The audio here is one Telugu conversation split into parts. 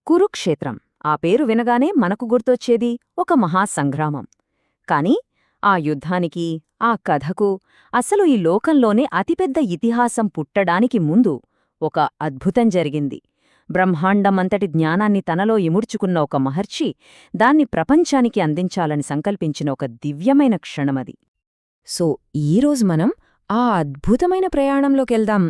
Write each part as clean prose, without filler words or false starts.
కురుక్షేత్రం ఆ పేరు వినగానే మనకు గుర్తొచ్చేది ఒక మహాసంగ్రామం. కాని ఆ యుద్ధానికి, ఆ కథకు అసలు ఈ లోకంలోనే అతిపెద్ద ఇతిహాసం పుట్టడానికి ముందు ఒక అద్భుతం జరిగింది. బ్రహ్మాండమంతటి జ్ఞానాన్ని తనలో ఇముడ్చుకున్న ఒక మహర్షి దాన్ని ప్రపంచానికి అందించాలని సంకల్పించిన ఒక దివ్యమైన క్షణమది. సో ఈరోజు మనం ఆ అద్భుతమైన ప్రయాణంలోకెళ్దాం.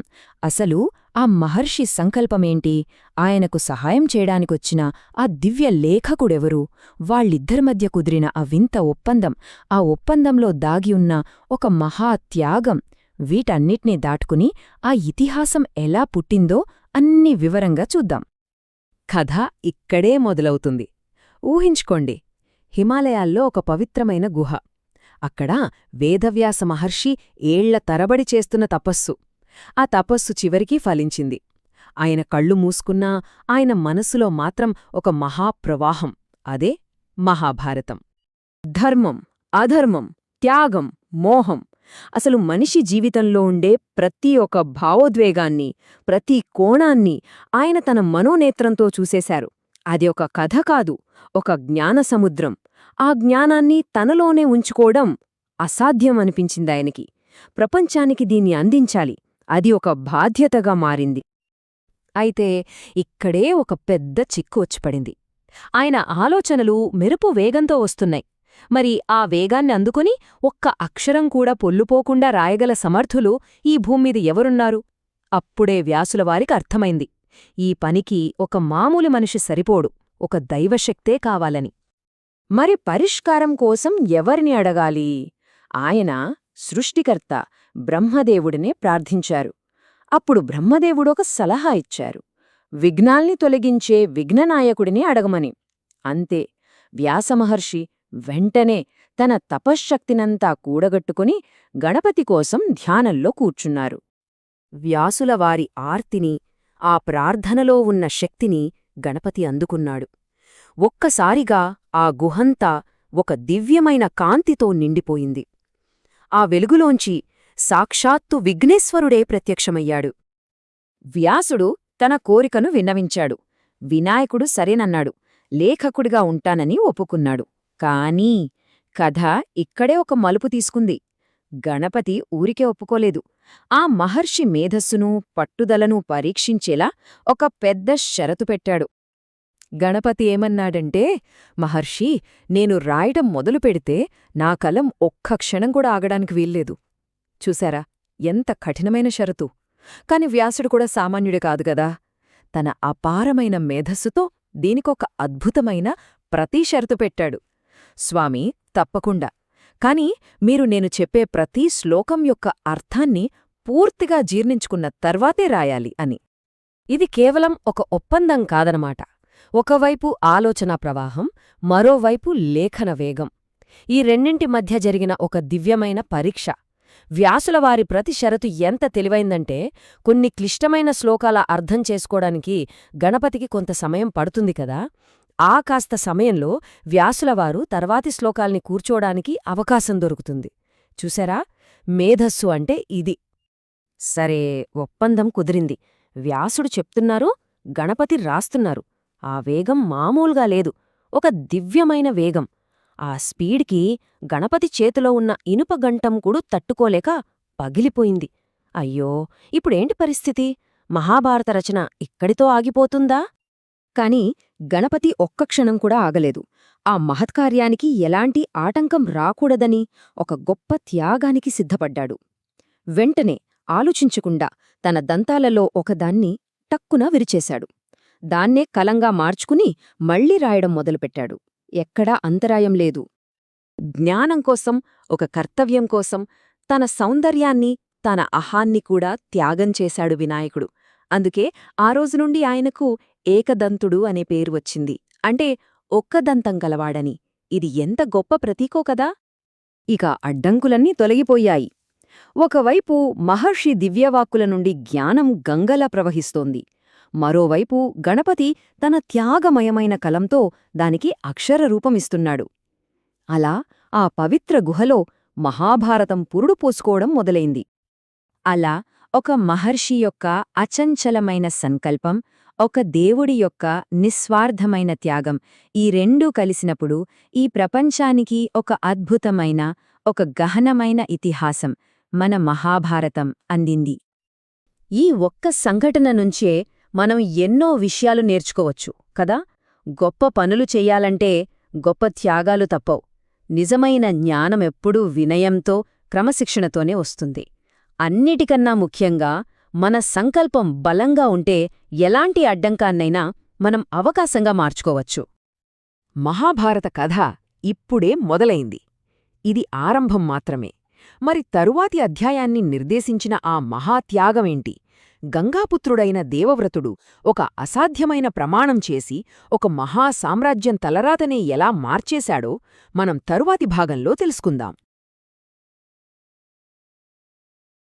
అసలు ఆ మహర్షి సంకల్పమేంటి, ఆయనకు సహాయం చేయడానికొచ్చిన ఆ దివ్య లేఖకుడెవరు, వాళ్ళిద్దరి మధ్య కుదిరిన ఆ వింత ఒప్పందం, ఆ ఒప్పందంలో దాగి ఉన్న ఒక మహాత్యాగం, వీటన్నిటినీ దాటుకుని ఆ ఇతిహాసం ఎలా పుట్టిందో అన్ని వివరంగా చూద్దాం. కథ ఇక్కడే మొదలవుతుంది. ఊహించుకోండి, హిమాలయాల్లో ఒక పవిత్రమైన గుహ. అక్కడ వేదవ్యాస మహర్షి ఏళ్ల తరబడి చేస్తున్న తపస్సు. ఆ తపస్సు చివరికి ఫలించింది. ఆయన కళ్ళు మూసుకున్నా ఆయన మనసులో మాత్రం ఒక మహాప్రవాహం. అదే మహాభారతం. ధర్మం, అధర్మం, త్యాగం, మోహం, అసలు మనిషి జీవితంలో ఉండే ప్రతి ఒక్క భావోద్వేగాన్ని, ప్రతి కోణాన్ని ఆయన తన మనోనేత్రంతో చూసేశారు. అది ఒక కథ కాదు, ఒక జ్ఞానసముద్రం. ఆ జ్ఞానాన్ని తనలోనే ఉంచుకోవడం అసాధ్యం అనిపించిందాయనకి. ప్రపంచానికి దీన్ని అందించాలి, అది ఒక బాధ్యతగా మారింది. అయితే ఇక్కడే ఒక పెద్ద చిక్కు వచ్చిపడింది. ఆయన ఆలోచనలు మెరుపు వేగంతో వస్తున్నాయి. మరి ఆ వేగాన్ని అందుకుని ఒక్క అక్షరం కూడా పొల్లుపోకుండా రాయగల సమర్థులు ఈ భూమ్మీద ఎవరున్నారు? అప్పుడే వ్యాసులవారికి అర్థమైంది, ఈ పనికి ఒక మామూలు మనిషి సరిపోడు, ఒక దైవశక్తే కావాలని. మరి పరిష్కారం కోసం ఎవరిని అడగాలి? ఆయన సృష్టికర్త బ్రహ్మదేవుడినే ప్రార్థించారు. అప్పుడు బ్రహ్మదేవుడొక సలహా ఇచ్చారు, విఘ్నాల్ని తొలగించే విఘ్ననాయకుడిని అడగమని. అంతే, వ్యాసమహర్షి వెంటనే తన తపశ్శక్తినంతా కూడగట్టుకుని గణపతి కోసం ధ్యానంలో కూర్చున్నారు. వ్యాసులవారి ఆర్తిని, ఆ ప్రార్థనలో ఉన్న శక్తిని గణపతి అందుకున్నాడు. ఒక్కసారిగా ఆ గుహంతా ఒక దివ్యమైన కాంతితో నిండిపోయింది. ఆ వెలుగులోంచి సాక్షాత్తు విఘ్నేశ్వరుడే ప్రత్యక్షమయ్యాడు. వ్యాసుడు తన కోరికను విన్నవించాడు. వినాయకుడు సరేనన్నాడు, లేఖకుడిగా ఉంటానని ఒప్పుకున్నాడు. కానీ కథ ఇక్కడే ఒక మలుపు తీసుకుంది. గణపతి ఊరికే ఒప్పుకోలేదు. ఆ మహర్షి మేధస్సును, పట్టుదలను పరీక్షించేలా ఒక పెద్ద షరతు పెట్టాడు. గణపతి ఏమన్నాడంటే, మహర్షి, నేను రాయడం మొదలుపెడితే నా కలం ఒక్క క్షణం కూడా ఆగడానికి వీల్లేదు. చూశారా, ఎంత కఠినమైన షరతు! కాని వ్యాసుడు కూడా సామాన్యుడే కాదుగదా. తన అపారమైన మేధస్సుతో దీనికొక అద్భుతమైన ప్రతి షరతు పెట్టాడు. స్వామీ, తప్పకుండా, కాని మీరు నేను చెప్పే ప్రతి శ్లోకం యొక్క అర్థాన్ని పూర్తిగా జీర్ణించుకున్న తర్వాతే రాయాలి అని. ఇది కేవలం ఒక ఒప్పందం కాదనమాట. ఒకవైపు ఆలోచనా ప్రవాహం, మరోవైపు లేఖన వేగం. ఈ రెండింటి మధ్య జరిగిన ఒక దివ్యమైన పరీక్ష. వ్యాసులవారి ప్రతి షరతు ఎంత తెలివైందంటే, కొన్ని క్లిష్టమైన శ్లోకాల అర్థం చేసుకోవడానికి గణపతికి కొంత సమయం పడుతుంది కదా. ఆ కాస్త సమయంలో వ్యాసులవారు తర్వాతి శ్లోకాల్ని కూర్చోడానికి అవకాశం దొరుకుతుంది. చూశారా, మేధస్సు అంటే ఇది. సరే, ఒప్పందం కుదిరింది. వ్యాసుడు చెప్తున్నారు, గణపతి రాస్తున్నారు. ఆ వేగం మామూలుగా లేదు, ఒక దివ్యమైన వేగం. ఆ స్పీడ్కి గణపతి చేతిలో ఉన్న ఇనుప గంటం కూడా తట్టుకోలేక పగిలిపోయింది. అయ్యో, ఇప్పుడేంటి పరిస్థితి? మహాభారత రచన ఇక్కడితో ఆగిపోతుందా? కాని గణపతి ఒక్క క్షణం కూడా ఆగలేదు. ఆ మహత్కార్యానికి ఎలాంటి ఆటంకం రాకూడదని ఒక గొప్ప త్యాగానికి సిద్ధపడ్డాడు. వెంటనే ఆలోచించకుండా తన దంతాలలో ఒకదాన్ని టక్కున విరిచేశాడు. దాన్నే కలంగా మార్చుకుని మళ్లీ రాయడం మొదలుపెట్టాడు. ఎక్కడా అంతరాయం లేదు. జ్ఞానం కోసం, ఒక కర్తవ్యం కోసం తన సౌందర్యాన్ని, తన అహాన్ని కూడా త్యాగం చేశాడు వినాయకుడు. అందుకే ఆ రోజునుండి ఆయనకు ఏకదంతుడు అనే పేరు వచ్చింది. అంటే ఒక్కదంతం గలవాడని. ఇది ఎంత గొప్ప ప్రతీకో కదా. ఇక అడ్డంకులన్నీ తొలగిపోయాయి. ఒకవైపు మహర్షి దివ్యవాక్కుల నుండి జ్ఞానం గంగలా ప్రవహిస్తోంది. మరోవైపు గణపతి తన త్యాగమయమైన కలంతో దానికి అక్షరరూపమిస్తున్నాడు. అలా ఆ పవిత్ర గుహలో మహాభారతం పురుడు పోసుకోవడం మొదలైంది. అలా ఒక మహర్షి యొక్క అచంచలమైన సంకల్పం, ఒక దేవుడి యొక్క నిస్వార్థమైన త్యాగం ఈ రెండూ కలిసినప్పుడు ఈ ప్రపంచానికి ఒక అద్భుతమైన ఒక గహనమైన ఇతిహాసం మన మహాభారతం అందింది. ఈ ఒక్క సంఘటన నుంచే మనం ఎన్నో విషయాలు నేర్చుకోవచ్చు కదా. గొప్ప పనులు చెయ్యాలంటే గొప్ప త్యాగాలు తప్పవు. నిజమైన జ్ఞానమెప్పుడూ వినయంతో క్రమశిక్షణతోనే వస్తుంది. అన్నిటికన్నా ముఖ్యంగా మన సంకల్పం బలంగా ఉంటే ఎలాంటి అడ్డంకాన్నైనా మనం అవకాశంగా మార్చుకోవచ్చు. మహాభారత కథ ఇప్పుడే మొదలైంది. ఇది ఆరంభం మాత్రమే. మరి తరువాతి అధ్యాయాన్ని నిర్దేశించిన ఆ మహాత్యాగమేంటి? గంగాపుత్రుడైన దేవవ్రతుడు ఒక అసాధ్యమైన ప్రమాణం చేసి ఒక మహాసామ్రాజ్యం తలరాతనే ఎలా మార్చేశాడో మనం తరువాతి భాగంలో తెలుసుకుందాం.